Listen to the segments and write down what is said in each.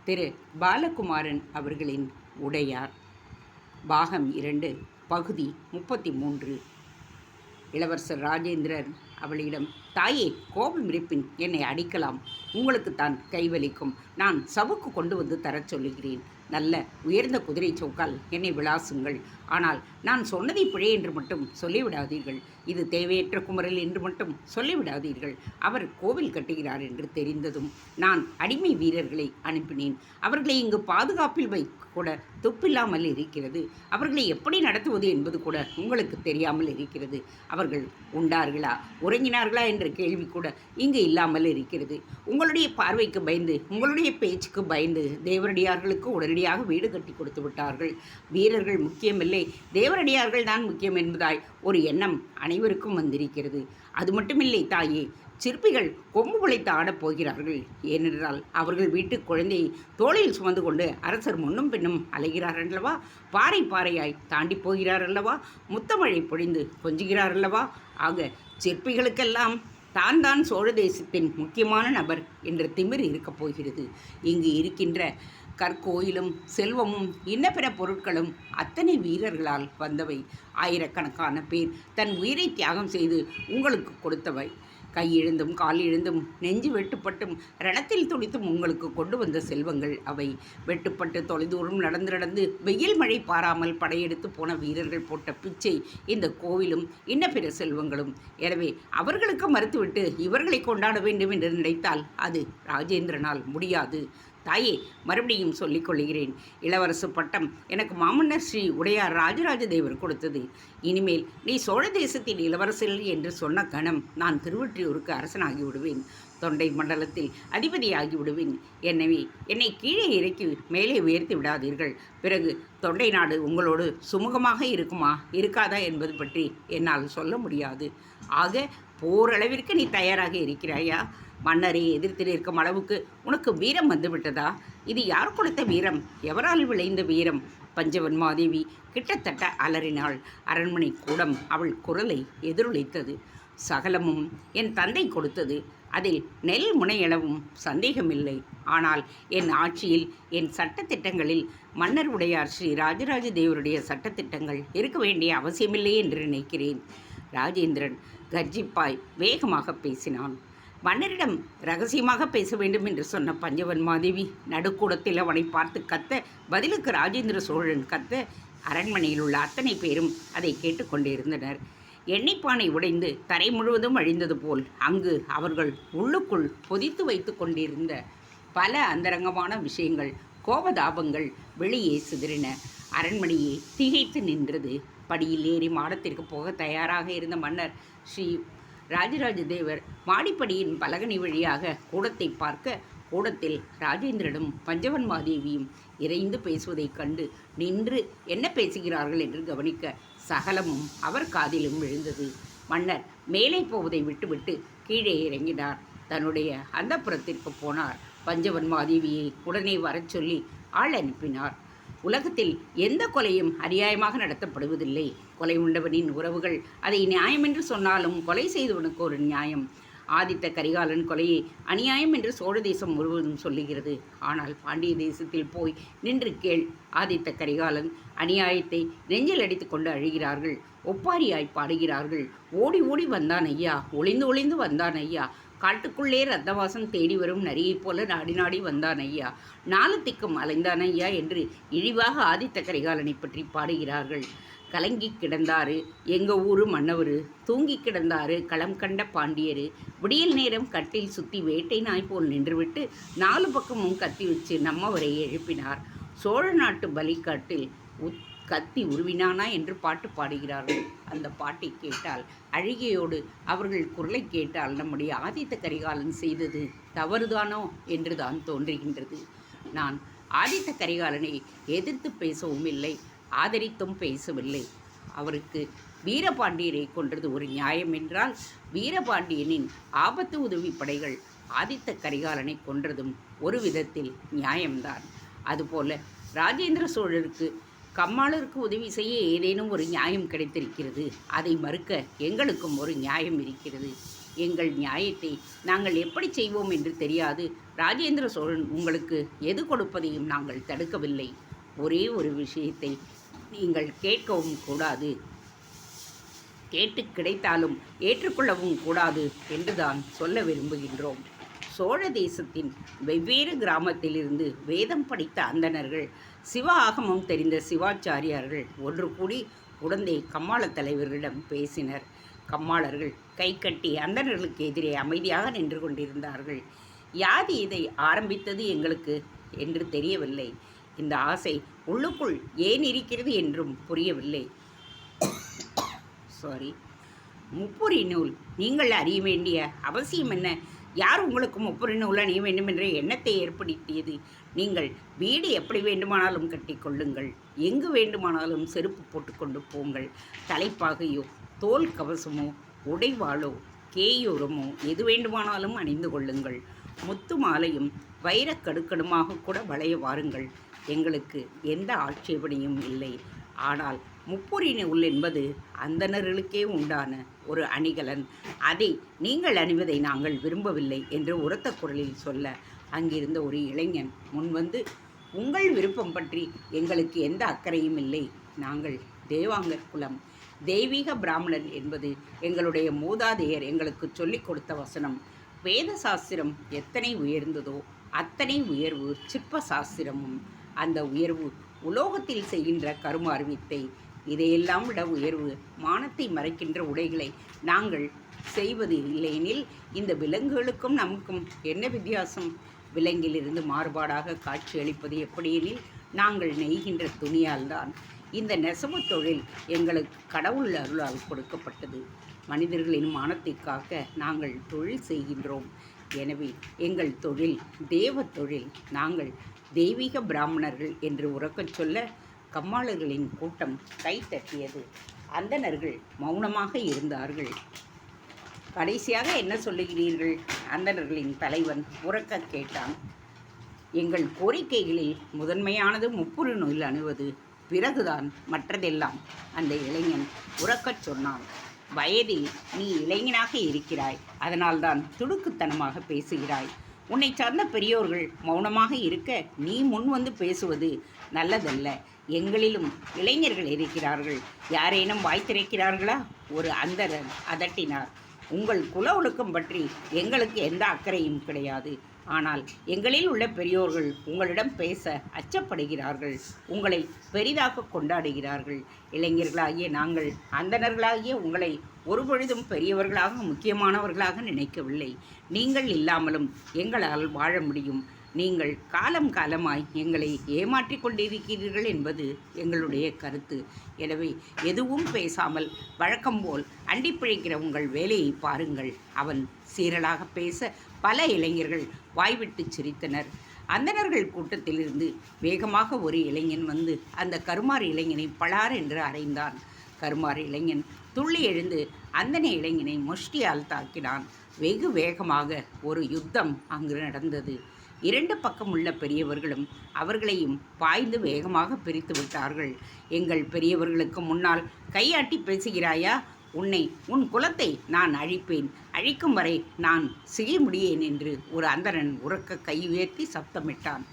திரு பாலகுமாரன் அவர்களின் உடையார் பாகம் 2 பகுதி 33. இளவரசர் ராஜேந்திரன் அவளிடம், தாயே, கோபம் இருப்பின் என்னை அடிக்கலாம், உங்களுக்குத்தான் கைவலிக்கும். நான் சவுக்கு கொண்டு வந்து தரச் சொல்லுகிறேன். நல்ல உயர்ந்த குதிரை சவுக்கால் என்னை விளாசுங்கள். ஆனால் நான் சொன்னதை பிழை என்று மட்டும் சொல்லிவிடாதீர்கள். இது தேவையற்ற குமரல் என்று மட்டும் சொல்லிவிடாதீர்கள். அவர் கோவில் கட்டுகிறார் என்று தெரிந்ததும் நான் அடிமை வீரர்களை அனுப்பினேன். அவர்களை இங்கு பாதுகாப்பில் கூட துப்பில்லாமல் இருக்கிறது. அவர்களை எப்படி நடத்துவது என்பது கூட உங்களுக்கு தெரியாமல் இருக்கிறது. அவர்கள் உண்டார்களா உறங்கினார்களா என்ற கேள்வி கூட இங்கு இல்லாமல் இருக்கிறது. உங்களுடைய பார்வைக்கு பயந்து, உங்களுடைய பேச்சுக்கு பயந்து தேவரடியார்களுக்கு உடனடியாக வீடு கட்டி கொடுத்து விட்டார்கள். வீரர்கள் முக்கியமில்லை, தேவரடியார்கள் தான் முக்கியம் என்பதாய் ஒரு எண்ணம் அனைவருக்கும் வந்திருக்கிறது. அது மட்டுமில்லை தாயே, சிற்பிகள் கொம்பு குலைத்து ஆடப் போகிறார்கள். ஏனென்றால் அவர்கள் வீட்டு குழந்தையை தோளில் சுமந்து கொண்டு அரசர் முன்னும் பின்னும் அலைகிறார் அல்லவா, பாறை பாறையாய் தாண்டி போகிறார் அல்லவா, முத்தமழை பொழிந்து கொஞ்சுகிறார் அல்லவா. ஆக சிற்பிகளுக்கெல்லாம் தான் சோழ தேசத்தின் முக்கியமான நபர் என்ற திமிர் இருக்கப் போகிறது. இங்கு இருக்கின்ற கற்கோயிலும் செல்வமும் இன்ன பிற பொருட்களும் அத்தனை வீரர்களால் வந்தவை. ஆயிரக்கணக்கான பேர் தன் உயிரை தியாகம் செய்து உங்களுக்கு கொடுத்தவை. கை எழுந்தும் கால் எழுந்தும் நெஞ்சு வெட்டுப்பட்டும் ரணத்தில் துடித்தும் உங்களுக்கு கொண்டு வந்த செல்வங்கள் அவை. வெட்டுப்பட்டு தொலைதூரம் நடந்து நடந்து வெயில் மழை பாராமல் படையெடுத்து போன வீரர்கள் போட்ட பிச்சை இந்த கோவிலும் இன்ன பிற செல்வங்களும். எனவே அவர்களுக்கு மறுத்துவிட்டு இவர்களை கொண்டாட வேண்டும் என்று நினைத்தால் அது ராஜேந்திரனால் முடியாது. தாயே, மறுபடியும் சொல்லிக் கொள்கிறேன், இளவரசு பட்டம் எனக்கு மாமன்னர் ஸ்ரீ உடையார் ராஜராஜ தேவர் கொடுத்தது. இனிமேல் நீ சோழ தேசத்தின் இளவரசர் என்று சொன்ன கணம் நான் திருவொற்றியூருக்கு அரசனாகி விடுவேன், தொண்டை மண்டலத்தில் அதிபதியாகி விடுவேன். எனவே என்னை கீழே இறக்கி மேலே உயர்த்தி விடாதீர்கள். பிறகு தொண்டை நாடு உங்களோடு சுமூகமாக இருக்குமா இருக்காதா என்பது பற்றி என்னால் சொல்ல முடியாது. ஆக போரளவிற்கு நீ தயாராக இருக்கிறாயா? மன்னரை எதிர்த்து நிற்கும் அளவுக்கு உனக்கு வீரம் வந்துவிட்டதா? இது யார் கொடுத்த வீரம்? எவரால் விளைந்த வீரம்? பஞ்சவன் மாதேவி கிட்டத்தட்ட அலறினாள். அரண்மனை கூடம் அவள் குரலை எதிரொலித்தது. சகலமும் என் தந்தை கொடுத்தது, அதில் நெல் முனையளவும் சந்தேகமில்லை. ஆனால் என் ஆட்சியில், என் சட்டத்திட்டங்களில் மன்னர் உடையார் ஸ்ரீ ராஜராஜ தேவருடைய சட்டத்திட்டங்கள் இருக்க வேண்டிய அவசியமில்லை என்று நினைக்கிறேன். ராஜேந்திரன் கர்ஜிப்பாய் வேகமாக பேசினான். மன்னரிடம் ரகசியமாக பேச வேண்டும் என்று சொன்ன பஞ்சவன் மாதேவி நடுக்கூடத்தில் அவனை பார்த்து கத்த, பதிலுக்கு ராஜேந்திர சோழன் கத்த, அரண்மனையில் உள்ள அத்தனை பேரும் அதை கேட்டுக்கொண்டிருந்தனர். எண்ணெய்ப்பானை உடைந்து தரை முழுவதும் அழிந்தது போல் அங்கு அவர்கள் உள்ளுக்குள் பொதித்து வைத்து கொண்டிருந்த பல அந்தரங்கமான விஷயங்கள், கோபதாபங்கள் வெளியே சிதறின. அரண்மனையே திகைத்து நின்றது. படியில் ஏறி மாடத்திற்கு போக தயாராக இருந்த மன்னர் ஸ்ரீ ராஜராஜ தேவர் மாடிப்படியின் பலகனி வழியாக கூடத்தை பார்க்க, கூடத்தில் ராஜேந்திரனும் பஞ்சவன் மாதேவியும் இறைந்து பேசுவதைக் கண்டு நின்று என்ன பேசுகிறார்கள் என்று கவனிக்க சகலமும் அவர் காதிலும் விழுந்தது. மன்னர் மேலே போவதை விட்டுவிட்டு கீழே இறங்கினார். தன்னுடைய அந்தப்புறத்திற்கு போனார். பஞ்சவன் மாதேவியை உடனே வரச் சொல்லி ஆள் அனுப்பினார். உலகத்தில் எந்த கொலையும் அநியாயமாக நடத்தப்படுவதில்லை. கொலை உண்டவனின் உறவுகள் அதை நியாயம் என்று சொன்னாலும் கொலை செய்தவனுக்கு ஒரு நியாயம். ஆதித்த கரிகாலன் கொலையை அநியாயம் என்று சோழ தேசம் முழுவதும் சொல்லுகிறது. ஆனால் பாண்டிய தேசத்தில் போய் நின்று கேள், ஆதித்த கரிகாலன் அநியாயத்தை நெஞ்சில் அடித்து கொண்டு அழுகிறார்கள், ஒப்பாரியாய் பாடுகிறார்கள். ஓடி ஓடி வந்தான் ஐயா, ஒளிந்து ஒளிந்து வந்தான் ஐயா, காட்டுக்குள்ளே ரத்தவாசம் தேடி வரும் நரியைப் போல நாடி நாடி வந்தான் ஐயா, நாலு திக்கும் அலைந்தான் ஐயா என்று இழிவாக ஆதித்த கரிகாலனை பற்றி பாடுகிறார்கள். கலங்கி கிடந்தாரு எங்க ஊரு மன்னவரு, தூங்கி கிடந்தாரு களம் கண்ட பாண்டியரு, விடியல் நேரம் கட்டில் சுற்றி வேட்டை நாய் போல் நின்றுவிட்டு நாலு பக்கமும் கத்தி வச்சு நம்மவரை எழுப்பினார். சோழ நாட்டு பலிக்காட்டில் கத்தி உருவினானா என்று பாட்டு பாடுகிறார்கள். அந்த பாட்டை கேட்டால், அழுகையோடு அவர்கள் குரலை கேட்டால் நம்முடைய ஆதித்த கரிகாலன் செய்தது தவறுதானோ என்று தான் தோன்றுகின்றது. நான் ஆதித்த கரிகாலனை எதிர்த்து பேசவும் இல்லை, ஆதரித்தும் பேசவில்லை. அவருக்கு வீரபாண்டியரை கொன்றது ஒரு நியாயம் என்றால், வீரபாண்டியனின் ஆபத்து உதவி படைகள் ஆதித்த கரிகாலனை கொன்றதும் ஒரு விதத்தில் நியாயம்தான். அதுபோல ராஜேந்திர சோழருக்கு கம்மாளருக்கு உதவி செய்ய ஏதேனும் ஒரு நியாயம் கிடைத்திருக்கிறது. அதை மறுக்க எங்களுக்கும் ஒரு நியாயம் இருக்கிறது. எங்கள் நியாயத்தை நாங்கள் எப்படி செய்வோம் என்று தெரியாது. ராஜேந்திர சோழன் உங்களுக்கு எது கொடுப்பதையும் நாங்கள் தடுக்கவில்லை. ஒரே ஒரு விஷயத்தை நீங்கள் கேட்கவும் கூடாது, கேட்டு கிடைத்தாலும் ஏற்றுக்கொள்ளவும் கூடாது என்றுதான் சொல்ல விரும்புகின்றோம். சோழ தேசத்தின் வெவ்வேறு கிராமத்திலிருந்து வேதம் படித்த அந்தணர்கள், சிவ ஆகமம் தெரிந்த சிவாச்சாரியார்கள் ஒன்று கூடி உடனே கம்மாள தலைவர்களிடம் பேசினர். கம்மாளர்கள் கை கட்டி அந்தணர்களுக்கு எதிரே அமைதியாக நின்று கொண்டிருந்தார்கள். யாது இதை ஆரம்பித்தது எங்களுக்கு என்று தெரியவில்லை. இந்த ஆசை உள்ளுக்குள் ஏன் இருக்கிறது என்றும் புரியவில்லை. முப்புரி நூல் நீங்கள் அறிய வேண்டிய அவசியம் என்ன? யார் உங்களுக்கு முப்புரி நூல் அணிய வேண்டும் என்ற எண்ணத்தை ஏற்படுத்தியது? நீங்கள் வீடு எப்படி வேண்டுமானாலும் கட்டிக்கொள்ளுங்கள், எங்கு வேண்டுமானாலும் செருப்பு போட்டுக்கொண்டு போங்கள், தலைப்பாகையோ தோல் கவசமோ உடைவாளோ கேயூரமோ எது வேண்டுமானாலும் அணிந்து கொள்ளுங்கள், முத்து மாலையும் வைரக்கடுக்கடுமாக கூட வளைய வாருங்கள், எங்களுக்கு எந்த ஆட்சேபனையும் இல்லை. ஆனால் முப்புரி நூல் என்பது அந்தணர்களுக்கே உண்டான ஒரு அணிகலன், அதை நீங்கள் அணிவதை நாங்கள் விரும்பவில்லை என்று உரத்த குரலில் சொல்ல, அங்கிருந்த ஒரு இளைஞன் முன்வந்து, உங்கள் விருப்பம் பற்றி எங்களுக்கு எந்த அக்கறையும் இல்லை. நாங்கள் தேவாங்கர் குலம், தெய்வீக பிராமணன் என்பது எங்களுடைய மூதாதையர் எங்களுக்கு சொல்லிக் கொடுத்த வசனம். வேத சாஸ்திரம் எத்தனை உயர்ந்ததோ அத்தனை உயர்வு சிற்ப சாஸ்திரமும். அந்த உயர்வு உலோகத்தில் செய்கின்ற கருமார் வித்தை. இதையெல்லாம் விட உயர்வு மானத்தை மறைக்கின்ற உடைகளை நாங்கள் செய்வது இல்லையெனில் இந்த விலங்குகளுக்கும் நமக்கும் என்ன வித்தியாசம்? விலங்கிலிருந்து மாறுபாடாக காட்சியளிப்பது எப்படியெனில் நாங்கள் நெய்கின்ற துணியால் தான். இந்த நெசவு தொழில் எங்களுக்கு கடவுள் அருளால் கொடுக்கப்பட்டது. மனிதர்களின் மானத்தை காக்க நாங்கள் தொழில் செய்கின்றோம். எனவே எங்கள் தொழில் தேவ தொழில். நாங்கள் தெய்வீக பிராமணர்கள் என்று உரக்கச் சொல்ல கம்மாளர்களின் கூட்டம் கைத்தட்டியது. அந்தணர்கள் மௌனமாக இருந்தார்கள். கடைசியாக என்ன சொல்லுகிறீர்கள்? அந்தணர்களின் தலைவன் உரக்க கேட்டான். எங்கள் கோரிக்கைகளில் முதன்மையானது முப்புரி நூல் அணிவது, பிறகுதான் மற்றதெல்லாம். அந்த இளைஞன் உரக்கச் சொன்னான். வயதில் நீ இளைஞனாக இருக்கிறாய், அதனால்தான் துடுக்குத்தனமாக பேசுகிறாய். உன்னை சார்ந்த பெரியோர்கள் மௌனமாக இருக்க நீ முன் வந்து பேசுவது நல்லதல்ல. எங்களிலும் இளைஞர்கள் இருக்கிறார்கள், யாரேனும் வாய் திறக்கிறார்களா? ஒரு அந்தரன் அதட்டினார். உங்கள் குல ஒழுக்கம் பற்றி எங்களுக்கு எந்த அக்கறையும் கிடையாது. ஆனால் எங்களில் உள்ள பெரியோர்கள் உங்களிடம் பேச அச்சப்படுகிறார்கள், உங்களை பெரிதாக கொண்டாடுகிறார்கள். இளைஞர்களாகிய நாங்கள் அந்தணர்களாகிய உங்களை ஒருபொழுதும் பெரியவர்களாக முக்கியமானவர்களாக நினைக்கவில்லை. நீங்கள் இல்லாமலும் எங்களால் வாழ முடியும். நீங்கள் காலம் காலமாய் எங்களை ஏமாற்றிக் கொண்டிருக்கிறீர்கள் என்பது எங்களுடைய கருத்து. எனவே எதுவும் பேசாமல் வழக்கம்போல் அண்டிப்பிழைக்கிற உங்கள் வேலையை பாருங்கள். அவன் சீரலாக பேச பல இளைஞர்கள் வாய்விட்டு சிரித்தனர். அந்தணர்கள் கூட்டத்திலிருந்து வேகமாக ஒரு இளைஞன் வந்து அந்த கருமார் இளைஞனை பலார் என்று அறைந்தான். கருமார் இளைஞன் துள்ளி எழுந்து அந்தண இளைஞனை முஷ்டியால் தாக்கினான். வெகு வேகமாக ஒரு யுத்தம் அங்கு நடந்தது. இரண்டு பக்கம் உள்ள பெரியவர்களும் அவர்களையும் பாய்ந்து வேகமாக பிரித்து விட்டார்கள். எங்கள் பெரியவர்களுக்கு முன்னால் கையாட்டி பேசுகிறாயா? உன் குலத்தை நான் அழிப்பேன், அழிக்கும் வரை நான் செய்ய முடியேன் என்று ஒரு அந்தணன் உரக்க கை உயர்த்தி சப்தமிட்டான்.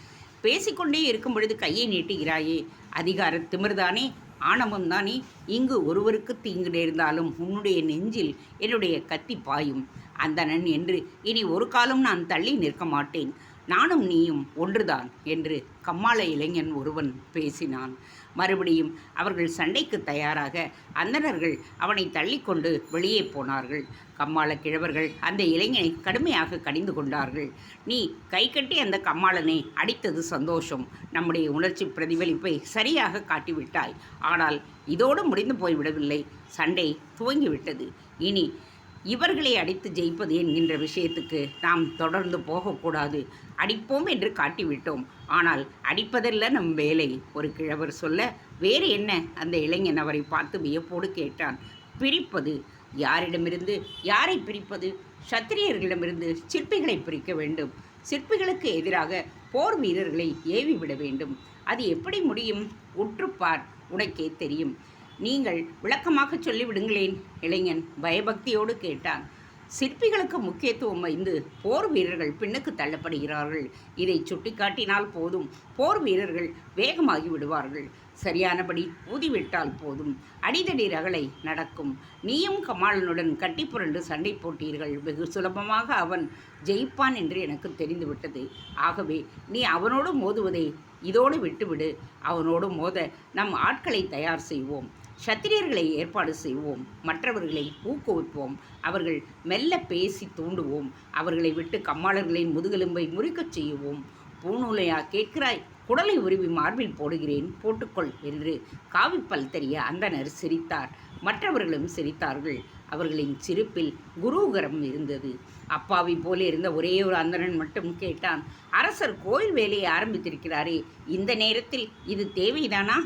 பேசிக்கொண்டே இருக்கும் பொழுது கையை நீட்டுகிறாயே, அதிகார திமிர்தானே, ஆணவம் தானே? இங்கு ஒருவருக்கு தீங்கு நேர்ந்தாலும் உன்னுடைய நெஞ்சில் என்னுடைய கத்தி பாயும். அந்தணன் என்று இனி ஒரு காலம் நான் தள்ளி நிற்க மாட்டேன். நானும் நீயும் ஒன்றுதான் என்று கம்மாள இளைஞன் ஒருவன் பேசினான். மறுபடியும் அவர்கள் சண்டைக்கு தயாராக அந்தணர்கள் அவனை தள்ளிக்கொண்டு வெளியே போனார்கள். கம்மாள கிழவர்கள் அந்த இளைஞனை கடுமையாக கடிந்து கொண்டார்கள். நீ கை கட்டி அந்த கம்மாளனை அடித்தது சந்தோஷம், நம்முடைய உணர்ச்சி பிரதிபலிப்பை சரியாக காட்டிவிட்டாய். ஆனால் இதோடு முடிந்து போய்விடவில்லை, சண்டை துவங்கிவிட்டது. இனி இவர்களை அடித்து ஜெயிப்பது என்கின்ற விஷயத்துக்கு நாம் தொடர்ந்து போகக்கூடாது. அடிப்போம் என்று காட்டிவிட்டோம், ஆனால் அடிப்பதல்ல நம் வேலை, ஒரு கிழவர் சொல்ல. வேறு என்ன? அந்த இளைஞன் அவரை பார்த்து வியப்போடு கேட்டான். பிரிப்பது. யாரிடமிருந்து யாரை பிரிப்பது? சத்திரியர்களிடமிருந்து சிற்பிகளை பிரிக்க வேண்டும். சிற்பிகளுக்கு எதிராக போர் வீரர்களை ஏவிவிட வேண்டும். அது எப்படி முடியும்? உற்றுப்பார், உனக்கே தெரியும். நீங்கள் விளக்கமாக சொல்லிவிடுங்களேன், இளைஞன் பயபக்தியோடு கேட்டான். சிற்பிகளுக்கு முக்கியத்துவம் வைந்து போர் வீரர்கள் பின்னுக்கு தள்ளப்படுகிறார்கள். இதை சுட்டிக்காட்டினால் போதும், போர் வீரர்கள் வேகமாகி விடுவார்கள். சரியானபடி ஊதிவிட்டால் போதும், அடிதடி ரகளை நடக்கும். நீயும் கமாலனுடன் கட்டிப்புரண்டு சண்டை போட்டீர்கள். வெகு சுலபமாக அவன் ஜெயிப்பான் என்று எனக்கு தெரிந்துவிட்டது. ஆகவே நீ அவனோடு மோதுவதை இதோடு விட்டுவிடு. அவனோடு மோத நம் ஆட்களை தயார் செய்வோம். சத்திரியர்களை ஏற்பாடு செய்வோம். மற்றவர்களை ஊக்குவிப்போம். அவர்கள் மெல்ல பேசி தூண்டுவோம். அவர்களை விட்டு கம்மாளர்களின் முதுகெலும்பை முறிக்கச் செய்வோம். பூநூலையா கேட்கிறாய்? குடலை உருவி மார்பில் போடுகிறேன், போட்டுக்கொள் என்று காவிப்பல் தெரிய அந்தனர் சிரித்தார். மற்றவர்களும் சிரித்தார்கள். அவர்களின் சிரிப்பில் குரூகரம் இருந்தது. அப்பாவி போல இருந்த ஒரே ஒரு அந்தணன் மட்டும் கேட்டான், அரசர் கோயில் வேலையை ஆரம்பித்திருக்கிறாரே, இந்த நேரத்தில் இது தேவைதானா?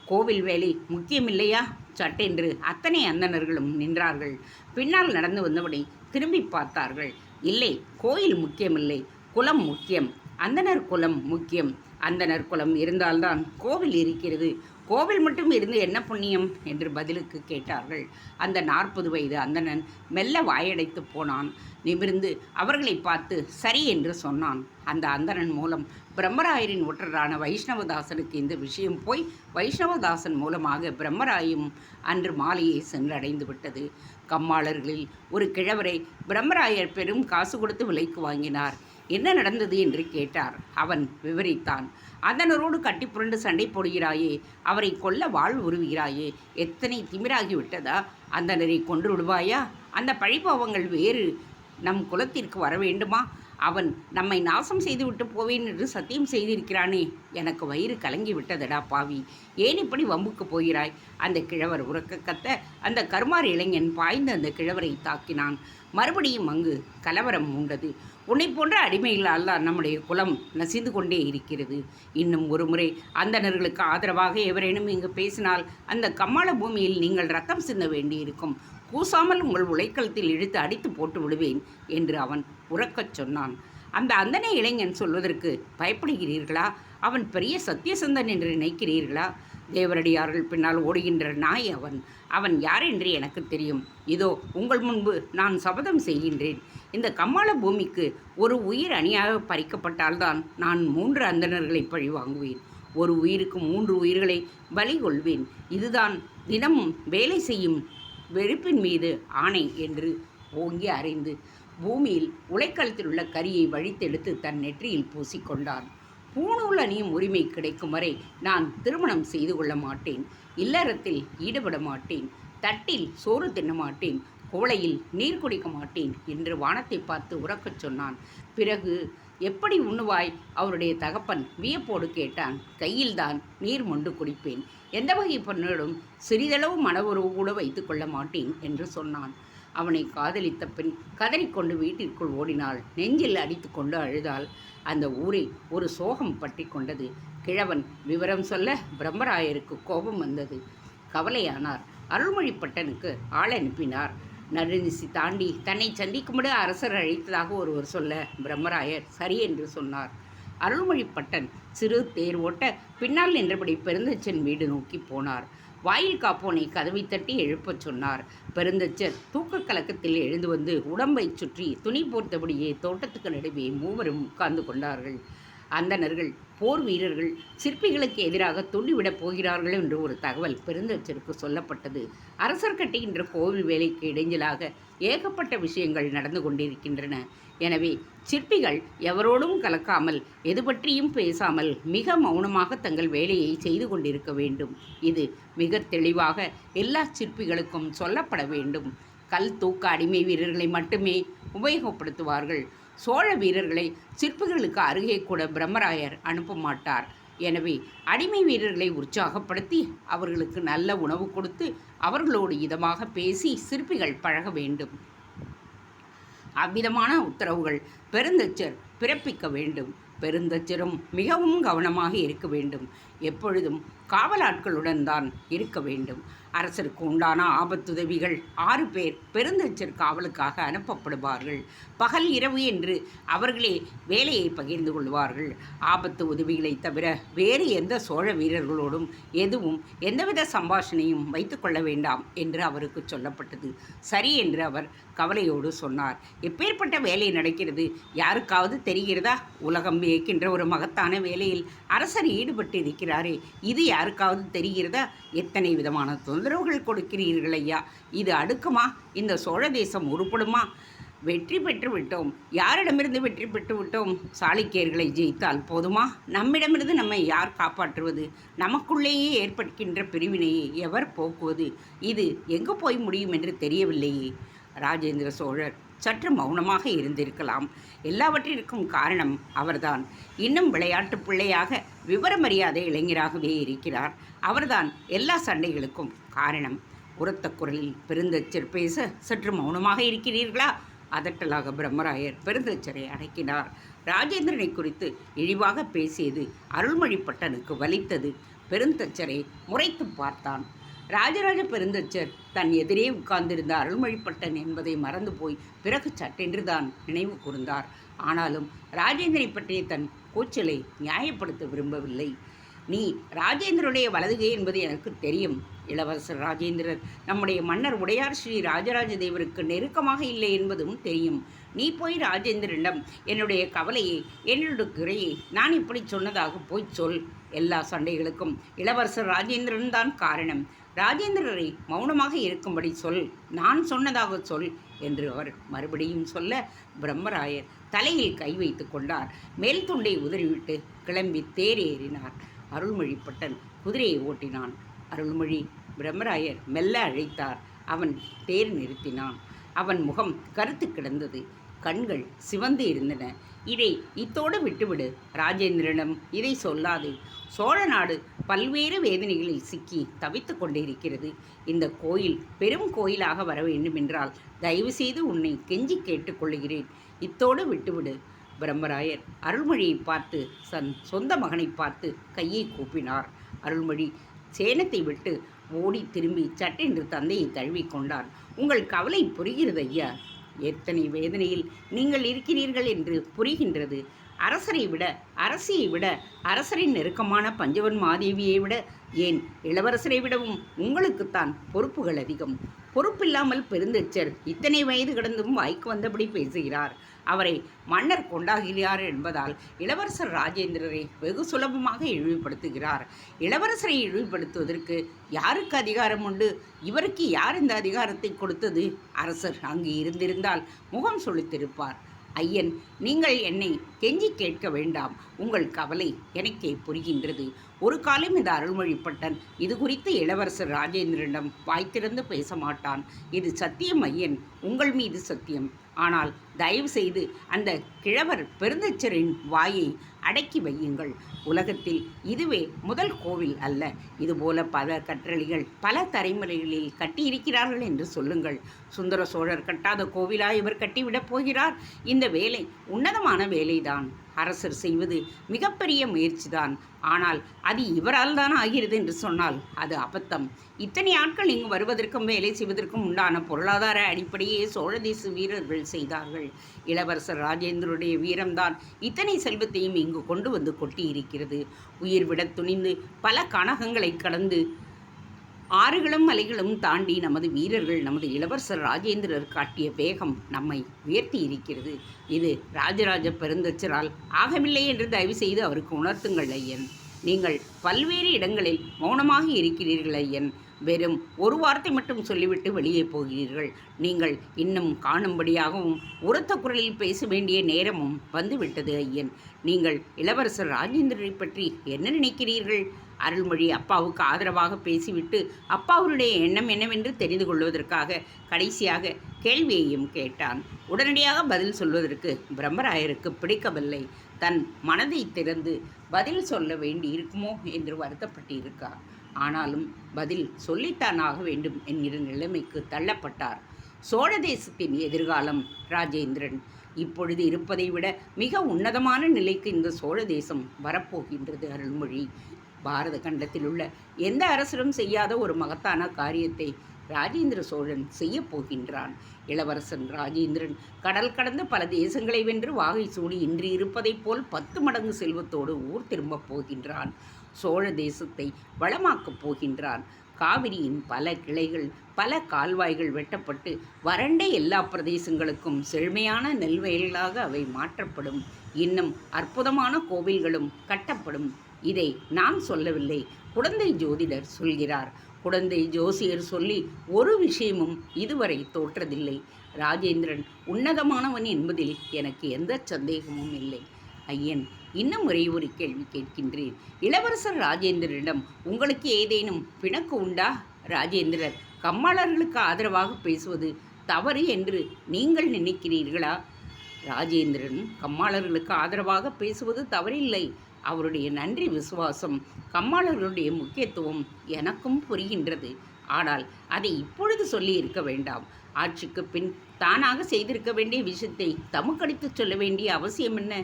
கோவில் வேலை முக்கியமில்லையா? சட்டென்று அத்தனை அந்தணர்களும் நின்றார்கள். பின்னால் நடந்து வந்தபடி திரும்பி பார்த்தார்கள். இல்லை, கோயில் முக்கியமில்லை, குலம் முக்கியம். அந்தணர் குலம் முக்கியம். அந்தணர் குலம் இருந்தால்தான் கோவில் இருக்கிறது. கோவில் மட்டும் இருந்து என்ன புண்ணியம் என்று பதிலுக்கு கேட்டார்கள். அந்த 40 வயது அந்தணன் மெல்ல வாயடைத்து போனான். நிமிர்ந்து அவர்களை பார்த்து சரி என்று சொன்னான். அந்த அந்தணன் மூலம் பிரம்மராயரின் ஒற்றரான வைஷ்ணவதாசனுக்கு இந்த விஷயம் போய் வைஷ்ணவதாசன் மூலமாக பிரம்மராயும் அன்று மாலையை சென்றடைந்து விட்டது. கம்மாளர்களில் ஒரு கிழவரை பிரம்மராயர் பெரும் காசு கொடுத்து விலைக்கு வாங்கினார். என்ன நடந்தது என்று கேட்டார். அவன் விவரித்தான். அந்தனரோடு கட்டி புரண்டு சண்டை போடுகிறாயே, அவரை கொல்ல வாழ் உருவுகிறாயே, எத்தனை திமிராகி விட்டதா? அந்தனரை கொன்று விடுவாயா? அந்த பழிபாவங்கள் வேறு நம் குலத்திற்கு வர வேண்டுமா? அவன் நம்மை நாசம் செய்துவிட்டு போவேன் என்று சத்தியம் செய்திருக்கிறானே. எனக்கு வயிறு கலங்கி விட்டதடா பாவி, ஏன் இப்படி வம்புக்கு போகிறாய்? அந்த கிழவர் உறக்க கத்த அந்த கருமாறு இளைஞன் பாய்ந்து அந்த கிழவரை தாக்கினான். மறுபடியும் அங்கு கலவரம் உண்டது. உன்னை போன்ற அடிமைகளால் தான் நம்முடைய குலம் நசிந்து கொண்டே இருக்கிறது. இன்னும் ஒரு முறை அந்தணர்களுக்கு ஆதரவாக எவரேனும் இங்கு பேசினால் அந்த கம்மாள பூமியில் நீங்கள் ரத்தம் சிந்த வேண்டியிருக்கும். கூசாமல் உங்கள் உலைக்களத்தில் இழுத்து அடித்து போட்டு விடுவேன் என்று அவன் உறக்கச் சொன்னான். அந்த அந்தனை இளைஞன் சொல்வதற்கு பயப்படுகிறீர்களா? அவன் பெரிய சத்தியசந்தன் என்று நினைக்கிறீர்களா? தேவரடியார்கள் பின்னால் ஓடுகின்ற நாய் அவன். அவன் யார் என்று எனக்கு தெரியும். இதோ உங்கள் முன்பு நான் சபதம் செய்கின்றேன். இந்த கம்மாள பூமிக்கு ஒரு உயிர் அணியாக பறிக்கப்பட்டால்தான் நான் 3 அந்தணர்களை பழி வாங்குவேன். ஒரு உயிருக்கு 3 உயிர்களை பலி கொள்வேன். இதுதான் தினமும் வேலை செய்யும் வெறுப்பின் மீது ஆணை என்று ஓங்கி அறைந்து பூமியில் உலைக்களத்தில் உள்ள கரியை வழித்தெடுத்து தன் நெற்றியில் பூசிக்கொண்டான். பூணூல் அணியும் உரிமை கிடைக்கும் வரை நான் திருமணம் செய்து கொள்ள மாட்டேன். இல்லறத்தில் ஈடுபட மாட்டேன். தட்டில் சோறு தின்ன மாட்டேன். கோளையில் நீர் குடிக்க மாட்டேன் என்று வானத்தை பார்த்து உறக்கச் சொன்னான். பிறகு எப்படி உண்ணுவாய்? அவருடைய தகப்பன் வியப்போடு கேட்டான். கையில்தான் நீர் மொண்டு குடிப்பேன். எந்த வகை பெண்ணிடம் சிறிதளவு மன உறவு கூட வைத்துக் கொள்ள மாட்டேன் என்று சொன்னான். அவனை காதலித்த பெண் கதறிக்கொண்டு வீட்டிற்குள் ஓடினாள். நெஞ்சில் அடித்து கொண்டு அழுதாள். அந்த ஊரை ஒரு சோகம் பற்றி கொண்டது. கிழவன் விவரம் சொல்ல பிரம்மராயருக்கு கோபம் வந்தது. கவலையானார். அருள்மொழிப்பட்டனுக்கு ஆள் அனுப்பினார். நடுநிசி தாண்டி தன்னை சந்திக்கும்படி அரசர் அழைத்ததாக ஒருவர் சொல்ல பிரம்மராயர் சரி என்று சொன்னார். அருள்மொழிப்பட்டன் சிறு தேர் ஓட்ட பின்னால் நின்றபடி பெருந்தச்சன் வீடு நோக்கி போனார். வாயில் காப்போனை கதவை தட்டி எழுப்பச் சொன்னார். பெருந்தச்சர் தூக்க கலக்கத்தில் எழுந்து வந்து உடம்பை சுற்றி துணி போர்த்தபடியே தோட்டத்துக்கு நடுவே மூவரும் உட்கார்ந்து கொண்டார்கள். அந்தணர்கள் போர் வீரர்கள் சிற்பிகளுக்கு எதிராக துள்ளிவிடப் போகிறார்கள் என்று ஒரு தகவல் பெருந்தச்சருக்கு சொல்லப்பட்டது. அரசர் கட்டுகின்ற கோவில் வேலைக்கு இடைஞ்சலாக ஏகப்பட்ட விஷயங்கள் நடந்து கொண்டிருக்கின்றன. எனவே சிற்பிகள் எவரோடும் கலக்காமல் எது பற்றியும் பேசாமல் மிக மௌனமாக தங்கள் வேலையை செய்து கொண்டிருக்க வேண்டும். இது மிக தெளிவாக எல்லா சிற்பிகளுக்கும் சொல்லப்பட வேண்டும். கல் தூக்க அடிமை வீரர்களை மட்டுமே உபயோகப்படுத்துவார்கள். சோழ வீரர்களை சிற்பிகளுக்கு அருகே கூட பிரம்மராயர் அனுப்ப மாட்டார். எனவே அடிமை வீரர்களை உற்சாகப்படுத்தி அவர்களுக்கு நல்ல உணவு கொடுத்து அவர்களோடு இதமாக பேசி சிற்பிகள் பழக வேண்டும். அவ்விதமான உத்தரவுகள் பெருந்தச்சர் பிறப்பிக்க வேண்டும். பெருந்தச்சரும் மிகவும் கவனமாக இருக்க வேண்டும். எப்பொழுதும் காவலாட்களுடன் தான் இருக்க வேண்டும். அரசருக்கு உண்டான ஆபத்துதவிகள் 6 பேர் பெருந்தச்சர் காவலுக்காக அனுப்பப்படுவார்கள். பகல் இரவு என்று அவர்களே வேலையை பகிர்ந்து கொள்வார்கள். ஆபத்து உதவிகளை தவிர வேறு எந்த சோழ வீரர்களோடும் எதுவும் எந்தவித சம்பாஷணையும் வைத்து கொள்ள வேண்டாம் என்று அவருக்கு சொல்லப்பட்டது. சரி என்று அவர் கவலையோடு சொன்னார். எப்பேற்பட்ட வேலை நடக்கிறது, யாருக்காவது தெரிகிறதா? உலகம் வியக்கின்ற ஒரு மகத்தான வேலையில் அரசர் ஈடுபட்டு இருக்கிறாரே, இது யாருக்காவது தெரிகிறதா? எத்தனை விதமான தொந்தரவுகள் கொடுக்கிறீர்கள் ஐயா. இது அடுக்குமா? இந்த சோழ தேசம் உருப்படுமா? வெற்றி பெற்று விட்டோம். யாரிடமிருந்து வெற்றி பெற்று விட்டோம்? சாளுக்கியர்களை ஜெயித்தால் போதுமா? நம்மிடமிருந்து நம்மை யார் காப்பாற்றுவது? நமக்குள்ளேயே ஏற்படுகின்ற பிரிவினையை எவர் போக்குவது? இது எங்கு போய் முடியும் என்று தெரியவில்லையே. ராஜேந்திர சோழர் சற்று மௌனமாக இருந்திருக்கலாம். எல்லாவற்றிற்கும் காரணம் அவர்தான். இன்னும் விளையாட்டு பிள்ளையாக விவரமறியாத இளைஞராகவே இருக்கிறார். அவர்தான் எல்லா சண்டைகளுக்கும் காரணம். உரத்த குரலில் பெருந்தச்சர் பேச, சற்று மௌனமாக இருக்கிறீர்களா? அதட்டலாக பிரம்மராயர் பெருந்தச்சரை அடக்கினார். ராஜேந்திரனை குறித்து இழிவாக பேசியது அருள்மொழிப்பட்டனுக்கு வலித்தது. பெருந்தச்சரை முறைத்து பார்த்தான். ராஜராஜ பெருந்தச்சர் தன் எதிரே உட்கார்ந்திருந்த அருள்மொழிப்பட்டன் என்பதை மறந்து போய் பிறகு சட்டென்று தான் நினைவு கூர்ந்தார். ஆனாலும் ராஜேந்திரனை பற்றிய தன் கூச்சலை நியாயப்படுத்த விரும்பவில்லை. நீ ராஜேந்திரனுடைய வலதுகை என்பது எனக்கு தெரியும். இளவரசர் ராஜேந்திரர் நம்முடைய மன்னர் உடையார் ஸ்ரீ ராஜராஜ தேவருக்கு நெருக்கமாக இல்லை என்பதும் தெரியும். நீ போய் ராஜேந்திரனிடம் என்னுடைய கவலையை, என்னுடைய குறையை நான் இப்படி சொன்னதாக போய் சொல். எல்லா சண்டைகளுக்கும் இளவரசர் ராஜேந்திரன் தான் காரணம். ராஜேந்திரரை மௌனமாக இருக்கும்படி சொல், நான் சொன்னதாக சொல் என்று அவர் மறுபடியும் சொல்ல, பிரம்மராயர் தலையில் கை வைத்து கொண்டார். மேல் துண்டை உதறிவிட்டு கிளம்பி தேர் ஏறினார். அருள்மொழிப்பட்டன் குதிரையை ஓட்டினான். அருள்மொழி பிரம்மராயர் மெல்ல அழைத்தார். அவன் தேர் நிறுத்தினான். அவன் முகம் கருத்து கிடந்தது. கண்கள் சிவந்து இருந்தன. இதை இத்தோடு விட்டுவிடு. ராஜேந்திரனிடம் இதை சொல்லாது. சோழ நாடு பல்வேறு வேதனைகளில் சிக்கி தவித்து கொண்டிருக்கிறது. இந்த கோயில் பெரும் கோயிலாக வர வேண்டுமென்றால் தயவு செய்து உன்னை கெஞ்சி கேட்டுக்கொள்கிறேன். இத்தோடு விட்டுவிடு. பிரம்மராயர் அருள்மொழியை பார்த்து சொந்த மகனை பார்த்து கையை கூப்பினார். அருள்மொழி சேனத்தை விட்டு ஓடி திரும்பி சட்டென்று தந்தையை தழுவிக்கொண்டான். உங்கள் கவலை புரிகிறது ஐயா. எத்தனை வேதனையில் நீங்கள் இருக்கிறீர்கள் என்று புரிகின்றது. அரசரை விட, அரசியை விட, அரசரின் நெருக்கமான பஞ்சவன் மாதேவியை விட, ஏன் இளவரசரை விடவும் உங்களுக்குத்தான் பொறுப்புகள் அதிகம். பொறுப்பில்லாமல் பெருந்தச்சர் இத்தனை வயது கடந்தும் வாய்க்கு வந்தபடி பேசுகிறார். அவரை மன்னர் கொண்டாகிறார் என்பதால் இளவரசர் ராஜேந்திரரை வெகு சுலபமாக இழிவுபடுத்துகிறார். இளவரசரை இழிவுபடுத்துவதற்கு யாருக்கு அதிகாரம் உண்டு? இவருக்கு யார் இந்த அதிகாரத்தை கொடுத்தது? அரசர் அங்கு இருந்திருந்தால் முகம் சொலுத்திருப்பார். ஐயன், நீங்கள் என்னை கெஞ்சி கேட்க வேண்டாம். உங்கள் கவலை எனக்கே புரிகின்றது. ஒரு காலம் இந்த அருள்மொழிப்பட்டன் இது குறித்து இளவரசர் ராஜேந்திரனிடம் வாய்த்திறந்து பேச மாட்டான். இது சத்தியம் ஐயன், உங்கள் மீது சத்தியம். ஆனால் தயவு செய்து அந்த கிழவர் பெருந்தச்சரின் வாயை அடக்கி வையுங்கள். உலகத்தில் இதுவே முதல் கோவில் அல்ல. இதுபோல பல கற்றளிகள் பல தலைமுறைகளில் கட்டியிருக்கிறார்கள் என்று சொல்லுங்கள். சுந்தர சோழர் கட்டாத கோவிலா இவர் கட்டிவிடப் போகிறார்? இந்த வேலை உன்னதமான வேலைதான். அரசர் செய்வது மிகப்பெரிய முயற்சிதான். ஆனால் அது இவரால் தான் ஆகிறது என்று சொன்னால் அது அபத்தம். இத்தனை ஆட்கள் இங்கு வருவதற்கும் வேலை செய்வதற்கும் உண்டான பொருளாதார அடிப்படையே சோழ தேச வீரர்கள் செய்தார்கள். இளவரசர் ராஜேந்திரனுடைய வீரம்தான் இத்தனை செல்வத்தையும் இங்கு கொண்டு வந்து கொட்டியிருக்கிறது. உயிர் விட துணிந்து பல கனகங்களை கடந்து ஆறுகளும் மலைகளும் தாண்டி நமது வீரர்கள் நமது இளவரசர் ராஜேந்திரர் காட்டிய வேகம் நம்மை உயர்த்தி இருக்கிறது. இது ராஜராஜ பெருந்தச்சரால் ஆகவில்லை என்று தயவு செய்து அவருக்கு உணர்த்துங்கள் ஐயன். நீங்கள் பல்வேறு இடங்களில் மௌனமாக இருக்கிறீர்கள் ஐயன். வெறும் ஒரு வார்த்தை மட்டும் சொல்லிவிட்டு வெளியே போகிறீர்கள். நீங்கள் இன்னும் காணும்படியாகவும் உரத்த குரலில் பேச வேண்டிய நேரமும் வந்துவிட்டது ஐயன். நீங்கள் இளவரசர் ராஜேந்திரரை பற்றி என்ன நினைக்கிறீர்கள்? அருள்மொழி அப்பாவுக்கு ஆதரவாக பேசிவிட்டு அப்பாவுடைய எண்ணம் என்னவென்று தெரிந்து கொள்வதற்காக கடைசியாக கேள்வியையும் கேட்டான். உடனடியாக பதில் சொல்வதற்கு பிரம்மராயருக்கு பிடிக்கவில்லை. தன் மனதை திறந்து பதில் சொல்ல வேண்டி இருக்குமோ என்று வருத்தப்பட்டிருக்கார். ஆனாலும் பதில் சொல்லித்தான் ஆக வேண்டும் என்கிற நிலைமைக்கு தள்ளப்பட்டார். சோழ தேசத்தின் எதிர்காலம் ராஜேந்திரன். இப்பொழுது இருப்பதை விட மிக உன்னதமான நிலைக்கு இந்த சோழ தேசம் வரப்போகின்றது. அருள்மொழி, பாரத கண்டத்தில் உள்ள எந்த அரசரும் செய்யாத ஒரு மகத்தான காரியத்தை ராஜேந்திர சோழன் செய்ய போகின்றான். இளவரசன் ராஜேந்திரன் கடல் கடந்த பல தேசங்களை வென்று வாகை சூடி இன்று இருப்பதைப் போல் 10 மடங்கு செல்வத்தோடு ஊர் திரும்பப் போகின்றான். சோழ தேசத்தை வளமாக்கப் போகின்றான். காவிரியின் பல கிளைகள், பல கால்வாய்கள் வெட்டப்பட்டு வறண்ட எல்லா பிரதேசங்களுக்கும் செழுமையான நெல்வயல்களாக அவை மாற்றப்படும். இன்னும் அற்புதமான கோவில்களும் கட்டப்படும். இதை நான் சொல்லவில்லை, குடந்தை ஜோதிடர் சொல்கிறார். குடந்தை ஜோசியர் சொல்லி ஒரு விஷயமும் இதுவரை தோற்றதில்லை. ராஜேந்திரன் உன்னதமானவன் என்பதில் எனக்கு எந்த சந்தேகமும் இல்லை. ஐயன், இன்னும் ஒரே ஒரு கேள்வி கேட்கின்றேன். இளவரசர் ராஜேந்திரனிடம் உங்களுக்கு ஏதேனும் பிணக்கு உண்டா? ராஜேந்திரர், கம்மாளர்களுக்கு ஆதரவாக பேசுவது தவறு என்று நீங்கள் நினைக்கிறீர்களா? ராஜேந்திரன், கம்மாளர்களுக்கு ஆதரவாக பேசுவது தவறில்லை. அவருடைய நன்றி விசுவாசம், கம்மாளர்களுடைய முக்கியத்துவம் எனக்கும் புரிகின்றது. ஆனால் அதை இப்பொழுது சொல்லி இருக்க வேண்டாம். ஆட்சிக்கு பின் தானாக செய்திருக்க வேண்டிய விஷயத்தை தமக்கடித்து சொல்ல வேண்டிய அவசியம் என்ன?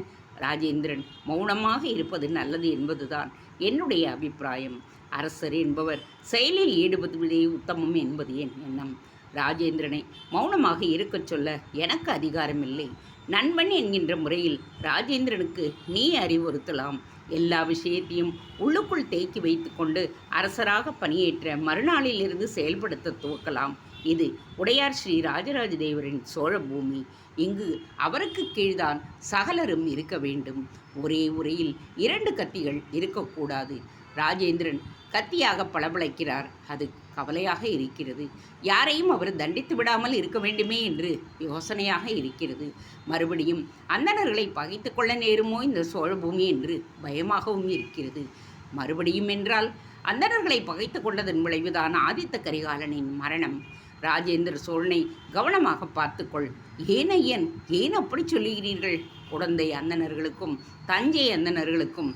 ராஜேந்திரன் மௌனமாக இருப்பது நல்லது என்பதுதான் என்னுடைய அபிப்பிராயம். அரசர் என்பவர் செயலில் ஈடுபடுவதே உத்தமம் என்பது என் எண்ணம். ராஜேந்திரனை மௌனமாக இருக்கச் சொல்ல எனக்கு அதிகாரமில்லை. நண்பன் என்கின்ற முறையில் ராஜேந்திரனுக்கு நீ அறிவுறுத்தலாம். எல்லா விஷயத்தையும் உள்ளுக்குள் தேக்கி வைத்து கொண்டு அரசராக பணியேற்ற மறுநாளிலிருந்து செயல்படுத்த துவக்கலாம். இது உடையார் ஸ்ரீ ராஜராஜ தேவரின் சோழ பூமி. இங்கு அவருக்கு கீழ்தான் சகலரும் இருக்க வேண்டும். ஒரே உரையில் 2 கத்திகள் இருக்கக்கூடாது. ராஜேந்திரன் கத்தியாக பளபளைக்கிறார். அது கவலையாக இருக்கிறது. யாரையும் அவர் தண்டித்து விடாமல் இருக்க வேண்டுமே என்று யோசனையாக இருக்கிறது. மறுபடியும் அந்தணர்களை பகைத்து கொள்ள நேருமோ இந்த சோழ பூமி என்று பயமாகவும் இருக்கிறது. மறுபடியும் என்றால் அந்தணர்களை பகைத்து கொண்டதன் விளைவுதான் ஆதித்த கரிகாலனின் மரணம். ராஜேந்திர சோழனை கவனமாக பார்த்துக்கொள். ஏன் ஐயன், ஏன் அப்படி சொல்லுகிறீர்கள்? குடந்தை அந்தணர்களுக்கும் தஞ்சை அந்தணர்களுக்கும்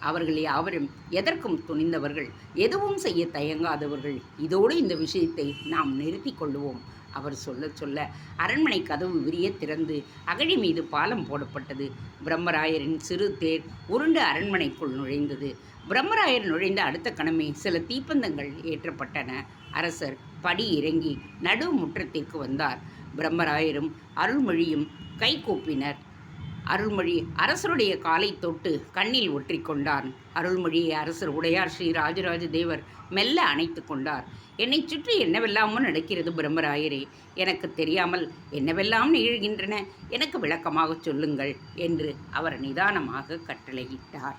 அவர்கள் யாவரும் எதற்கும் துணிந்தவர்கள், எதுவும் செய்ய தயங்காதவர்கள். இதோடு இந்த விஷயத்தை நாம் நிறுத்தி கொள்ளுவோம். அவர் சொல்ல சொல்ல அரண்மனை கதவு விரிய திறந்து அகழி மீது பாலம் போடப்பட்டது. பிரம்மராயரின் சிறு தேர் உருண்டு அரண்மனைக்குள் நுழைந்தது. பிரம்மராயர் நுழைந்த அடுத்த கணமே சில தீப்பந்தங்கள் ஏற்றப்பட்டன. அரசர் படி இறங்கி நடு முற்றத்திற்கு வந்தார். பிரம்மராயரும் அருள்மொழியும் கை கூப்பினர். அருள்மொழி அரசருடைய காலை தொட்டு கண்ணில் ஒற்றி கொண்டான். அருள்மொழியை அரசர் உடையார் ஸ்ரீ ராஜராஜ தேவர் மெல்ல அணைத்து கொண்டார். என்னை சுற்றி என்னவெல்லாமோ நடக்கிறது பிரம்மராயரே. எனக்கு தெரியாமல் என்னவெல்லாம் நிகழ்கின்றன, எனக்கு விளக்கமாக சொல்லுங்கள் என்று அவர் நிதானமாக கட்டளையிட்டார்.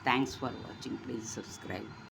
தேங்க்ஸ் ஃபார் வாட்சிங். Please subscribe.